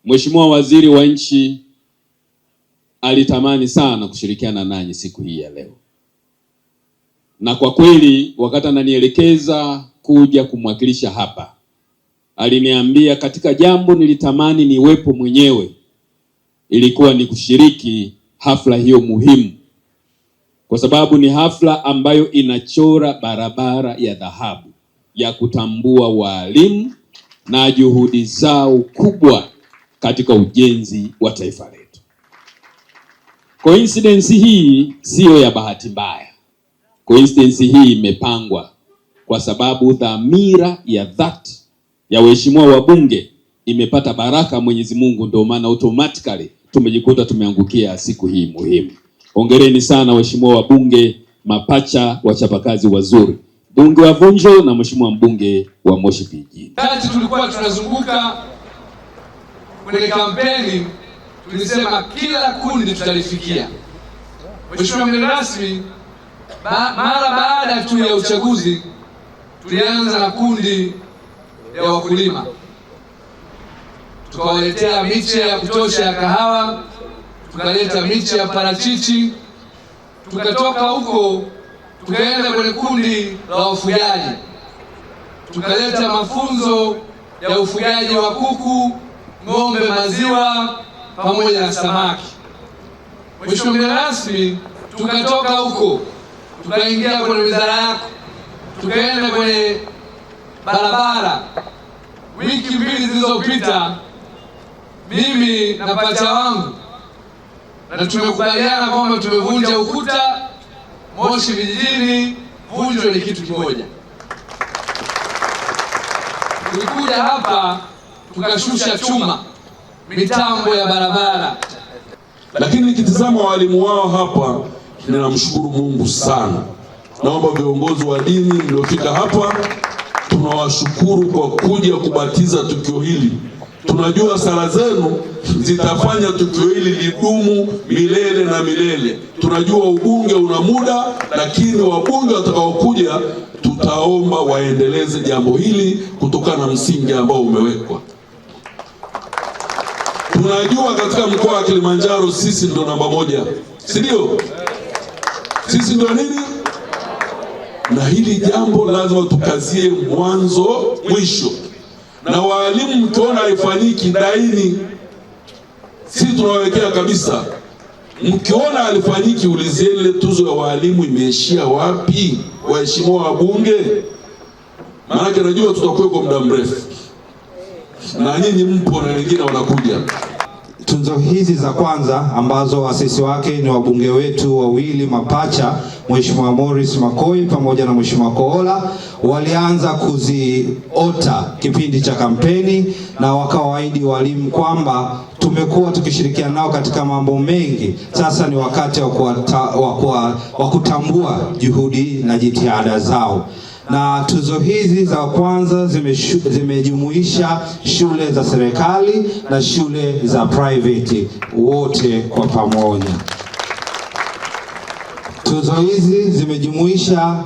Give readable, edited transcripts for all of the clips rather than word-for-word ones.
Mheshimiwa Waziri wa Nchi alitamani sana kushirikiana nanyi siku hii ya leo, na kwa kweli wakati ananielekeza kuja kumwakilisha hapa, aliniambia katika jambo nilitamani niwepo mwenyewe, ilikuwa ni kushiriki hafla hiyo muhimu, kwa sababu ni hafla ambayo inachora barabara ya dhahabu ya kutambua walimu na juhudi zao kubwa katika ujenzi wa taifa letu. Coincidence hii siyo ya bahati mbaya. Coincidence hii imepangwa kwa sababu dhamira ya dhati ya waheshimiwa wabunge imepata baraka Mwenyezi Mungu, ndio maana automatically tumejikuta tumeangukia siku hii muhimu. Hongereni sana waheshimiwa wabunge, mapacha, wachapakazi wazuri, bunge wa Vunjo na mheshimiwa mbunge wa Moshi Vijijini. Wakati tulikuwa tunazunguka kwenye kampeni, tulisema kila kundi tutalifikia. Mheshimiwa mgeni rasmi, mara baada tu ya uchaguzi tulianza na kundi ya wakulima, tukawaletea miche ya kutosha ya kahawa, tukaleta miche ya parachichi, tukatoka huko tukaenda kwenye kundi la wafugaji, tukaleta mafunzo ya ufugaji wa kuku, ng'ombe, maziwa pamoja na samaki. Mheshimiwa mgeni rasmi, tukatoka huko tukaingia kwenye wizara yako, tukaenda kwenye barabara. Wiki mbili zilizopita mimi na pacha wangu na tumekubaliana kwamba tumevunja ukuta. Moshi Vijijini, Vunjo ni kitu kimoja. Tulikuja hapa tukashusha chuma mitambo ya barabara, lakini nikitazama walimu wao hapa ninamshukuru Mungu sana. Naomba viongozi wa dini mliofika hapa, tunawashukuru kwa kuja kubatiza tukio hili. Tunajua sala zenu zitafanya tukio hili lidumu milele na milele. Tunajua ubunge una muda, lakini wabunge watakaokuja tutaomba waendeleze jambo hili kutokana na msingi ambao umewekwa. Tunajua katika mkoa wa Kilimanjaro sisi ndio namba 1, si ndio? Sisi ndio nini? Na hili jambo lazima tukazie mwanzo mwisho. Na walimu mkiona haifanyiki daini, sisi tunawekea kabisa. Mkiona halifanyiki, ulizeni ile tuzo ya walimu imeishia wapi, waheshimiwa wabunge? Maana najua tutakuwa kwa muda mrefu na nyinyi mpo na wengine wanakuja. Tunzo hizi za kwanza ambazo waasisi wake ni wabunge wetu wawili mapacha, Mheshimiwa Morris Makoi pamoja na Mheshimiwa Kohola, walianza kuziota kipindi cha kampeni na wakawaahidi walimu kwamba tumekuwa tukishirikiana nao katika mambo mengi. Sasa ni wakati wa kutambua juhudi na jitihada zao. Na tuzo hizi za kwanza zimejumuisha shule za serikali na shule za private wote kwa pamoja. Tuzo hizi zimejumuisha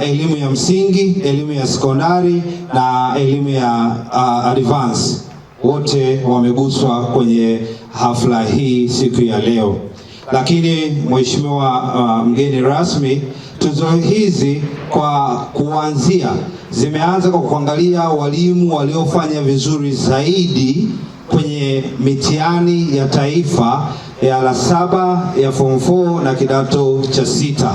elimu ya msingi, elimu ya sekondari na elimu ya advance. Wote wameguswa kwenye hafla hii siku ya leo. Lakini Mheshimiwa mgeni rasmi, tuzo hizi kwa kuanzia zimeanza kwa kuangalia walimu waliofanya vizuri zaidi kwenye mitihani ya taifa ya la 7 ya form 4 na kidato cha 6.